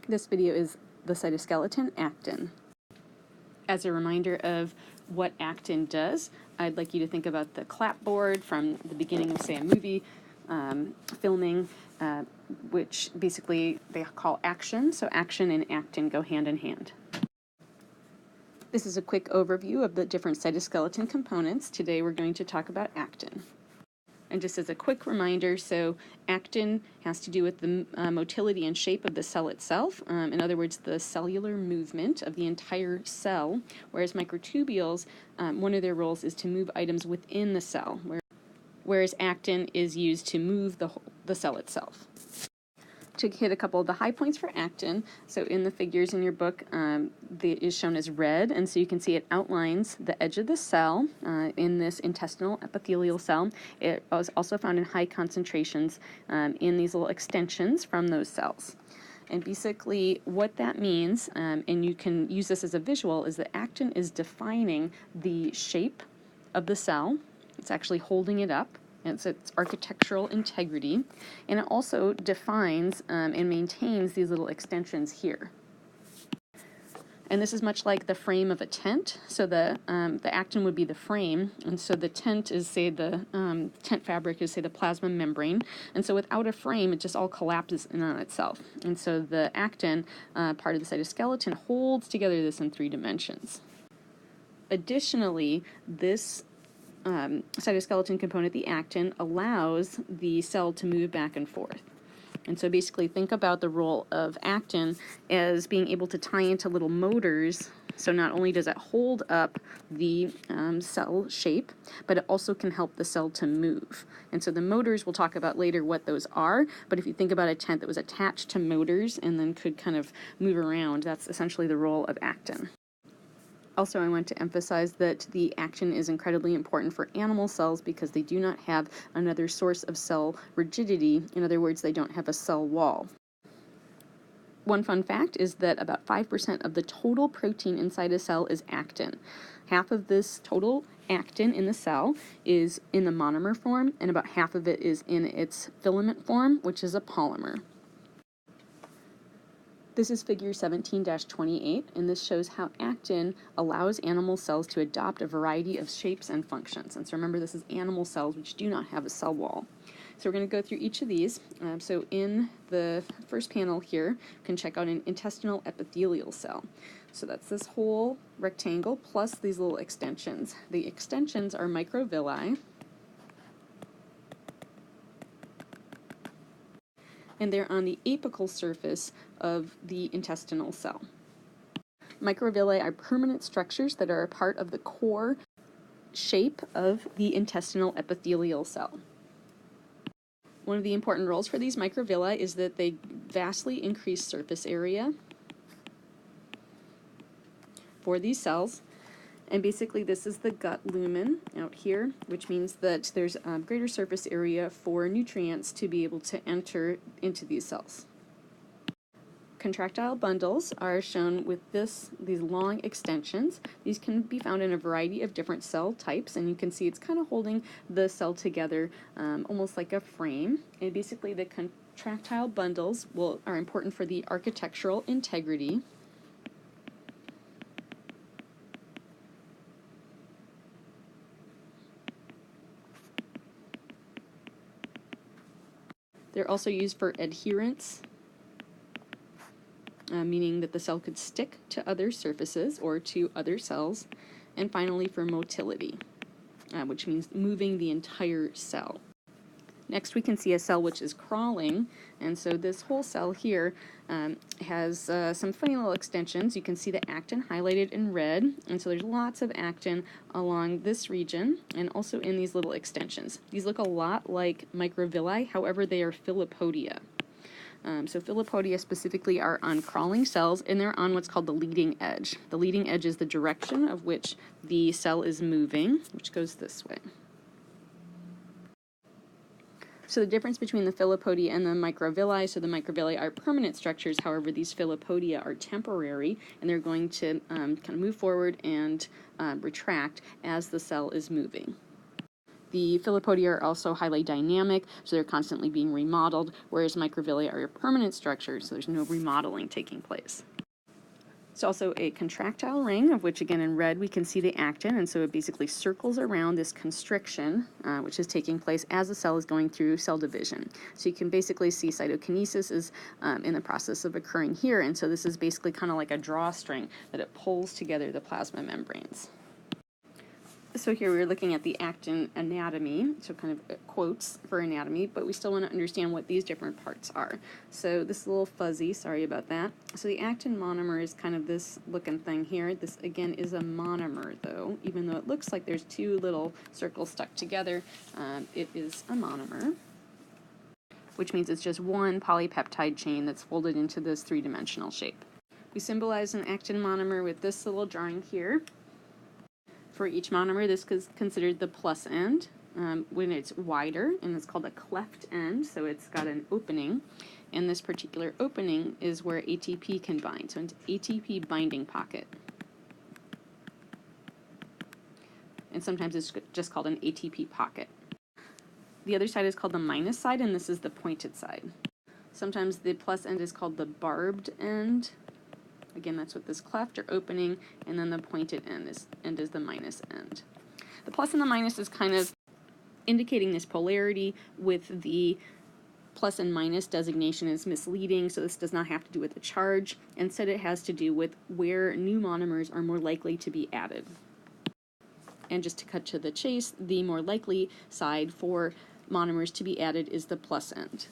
This video is the cytoskeleton actin. As a reminder of what actin does, I'd like you to think about the clapboard from the beginning of, say, a movie filming, which basically they call action. So action and actin go hand in hand. This is a quick overview of the different cytoskeleton components. Today we're going to talk about actin. And just as a quick reminder, so actin has to do with the motility and shape of the cell itself. In other words, the cellular movement of the entire cell, whereas microtubules, one of their roles is to move items within the cell, whereas actin is used to move the cell itself. To hit a couple of the high points for actin, so in the figures in your book, it is shown as red, and so you can see it outlines the edge of the cell in this intestinal epithelial cell. It was also found in high concentrations in these little extensions from those cells. And basically what that means, and you can use this as a visual, is that actin is defining the shape of the cell. It's actually holding it up. It's its architectural integrity, and it also defines and maintains these little extensions here. And this is much like the frame of a tent. So the actin would be the frame, and so the tent is, say, the tent fabric is, say, the plasma membrane. And so without a frame, it just all collapses in on itself. And so the actin, part of the cytoskeleton, holds together this in 3 dimensions. Additionally, this cytoskeleton component, the actin, allows the cell to move back and forth. And so basically think about the role of actin as being able to tie into little motors. So not only does it hold up the cell shape, but it also can help the cell to move. And so the motors, we'll talk about later what those are, but if you think about a tent that was attached to motors and then could kind of move around, that's essentially the role of actin. Also, I want to emphasize that the actin is incredibly important for animal cells because they do not have another source of cell rigidity. In other words, they don't have a cell wall. One fun fact is that about 5% of the total protein inside a cell is actin. Half of this total actin in the cell is in the monomer form, and about half of it is in its filament form, which is a polymer. This is figure 17-28, and this shows how actin allows animal cells to adopt a variety of shapes and functions. And so remember, this is animal cells which do not have a cell wall. So we're going to go through each of these. So in the first panel here, you can check out an intestinal epithelial cell. So that's this whole rectangle plus these little extensions. The extensions are microvilli, and they're on the apical surface of the intestinal cell. Microvilli are permanent structures that are a part of the core shape of the intestinal epithelial cell. One of the important roles for these microvilli is that they vastly increase surface area for these cells. And basically this is the gut lumen out here, which means that there's greater surface area for nutrients to be able to enter into these cells. Contractile bundles are shown with these long extensions. These can be found in a variety of different cell types, and you can see it's kind of holding the cell together almost like a frame. And basically the contractile bundles are important for the architectural integrity. They're also used for adherence, meaning that the cell could stick to other surfaces or to other cells. And finally for motility, which means moving the entire cell. Next we can see a cell which is crawling, and so this whole cell here has some funny little extensions. You can see the actin highlighted in red, and so there's lots of actin along this region and also in these little extensions. These look a lot like microvilli, however they are filopodia. So filopodia specifically are on crawling cells, and they're on what's called the leading edge. The leading edge is the direction of which the cell is moving, which goes this way. So the difference between the filopodia and the microvilli, so the microvilli are permanent structures, however these filopodia are temporary, and they're going to kind of move forward and retract as the cell is moving. The filopodia are also highly dynamic, so they're constantly being remodeled, whereas microvilli are permanent structures, so there's no remodeling taking place. It's also a contractile ring, of which again in red we can see the actin, and so it basically circles around this constriction, which is taking place as the cell is going through cell division. So you can basically see cytokinesis is in the process of occurring here, and so this is basically kind of like a drawstring that it pulls together the plasma membranes. So here we're looking at the actin anatomy, so kind of quotes for anatomy, but we still want to understand what these different parts are. So this little fuzzy, sorry about that. So the actin monomer is kind of this looking thing here. This again is a monomer though, even though it looks like there's two little circles stuck together, it is a monomer, which means it's just one polypeptide chain that's folded into this three-dimensional shape. We symbolize an actin monomer with this little drawing here. For each monomer, this is considered the plus end when it's wider, and it's called a cleft end, so it's got an opening, and this particular opening is where ATP can bind, so it's ATP binding pocket. And sometimes it's just called an ATP pocket. The other side is called the minus side, and this is the pointed side. Sometimes the plus end is called the barbed end. Again, that's with this cleft or opening, and then the pointed end is the minus end. The plus and the minus is kind of indicating this polarity, with the plus and minus designation is misleading, so this does not have to do with the charge. Instead, it has to do with where new monomers are more likely to be added. And just to cut to the chase, the more likely side for monomers to be added is the plus end.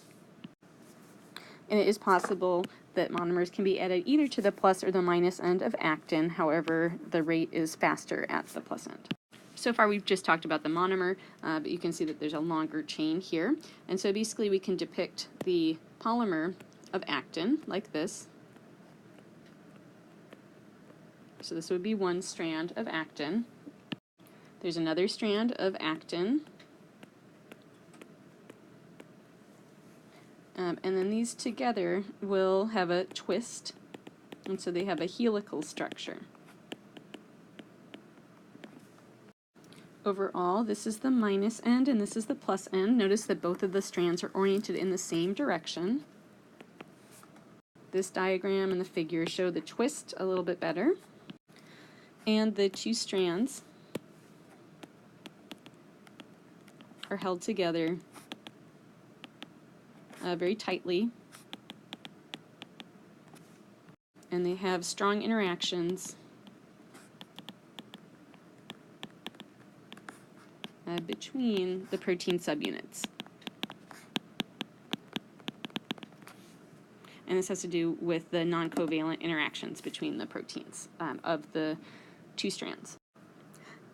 And it is possible that monomers can be added either to the plus or the minus end of actin, however, the rate is faster at the plus end. So far we've just talked about the monomer, but you can see that there's a longer chain here. And so basically we can depict the polymer of actin like this. So this would be one strand of actin. There's another strand of actin. And then these together will have a twist, and so they have a helical structure. Overall, this is the minus end and this is the plus end. Notice that both of the strands are oriented in the same direction. This diagram and the figure show the twist a little bit better. And the two strands are held together very tightly, and they have strong interactions between the protein subunits. And this has to do with the non-covalent interactions between the proteins of the two strands.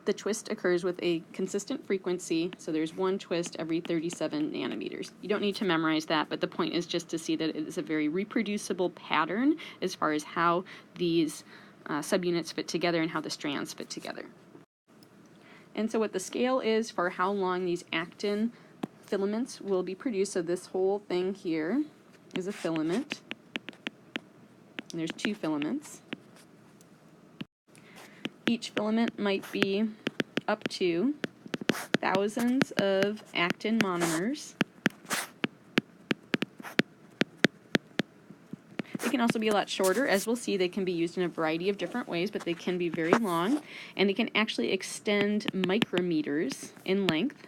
The twist occurs with a consistent frequency, so there's one twist every 37 nanometers. You don't need to memorize that, but the point is just to see that it is a very reproducible pattern as far as how these subunits fit together and how the strands fit together. And so what the scale is for how long these actin filaments will be produced, so this whole thing here is a filament, and there's two filaments. Each filament might be up to thousands of actin monomers. They can also be a lot shorter. As we'll see, they can be used in a variety of different ways, but they can be very long, and they can actually extend micrometers in length.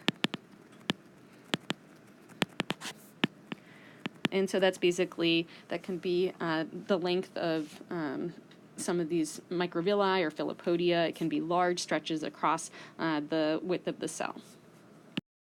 And so that's basically, that can be the length of some of these microvilli or filopodia. It can be large stretches across the width of the cell.